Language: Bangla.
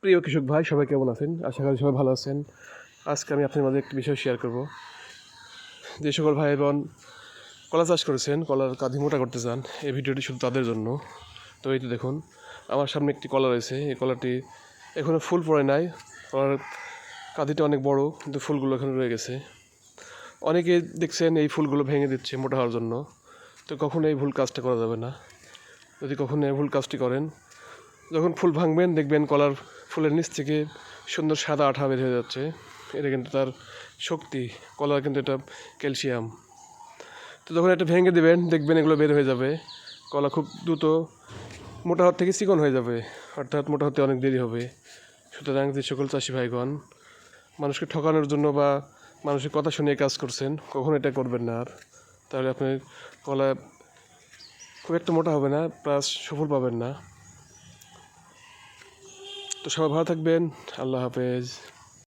প্রিয় কৃষক ভাই, সবাই কেমন আছেন? আশা করি সবাই ভালো আছেন। আজকে আমি আপনার মাঝে একটি বিষয় শেয়ার করব। যে সকল ভাই বোন কলা চাষ করেছেন, কলার কাঁধি মোটা করতে চান, এই ভিডিওটি শুধু তাদের জন্য। তো এই তো দেখুন, আমার সামনে একটি কলা রয়েছে। এই কলাটি এখনও ফুল পড়ে নাই। কলার কাঁধিটা অনেক বড়, কিন্তু ফুলগুলো এখনো রয়ে গেছে। অনেকে দেখছেন এই ফুলগুলো ভেঙে দিচ্ছে মোটা হওয়ার জন্য। তো কখনো এই ভুল কাজটা করা যাবে না। যদি কখনো এই ভুল কাজটি করেন, যখন ফুল ভাঙবেন দেখবেন কলার ফুলের নিচ থেকে সুন্দর সাদা আঠা বের হয়ে যাচ্ছে। এটা কিন্তু তার শক্তি, কলার কিন্তু এটা ক্যালসিয়াম। তো যখন এটা ভেঙে দেবেন দেখবেন এগুলো বের হয়ে যাবে। কলা খুব দ্রুত মোটা হওয়ার থেকে চিকন হয়ে যাবে, অর্থাৎ মোটা হতে অনেক দেরি হবে। সুতরাং যে সকল চাষি ভাইগণ মানুষকে ঠকানোর জন্য বা মানুষের কথা শুনে কাজ করছেন, কখনো এটা করবেন না। আর তাহলে আপনার কলা খুব একটা মোটা হবে না, প্লাস সফল পাবেন না। তো সবাই ভালো থাকবেন। আল্লাহ হাফেজ।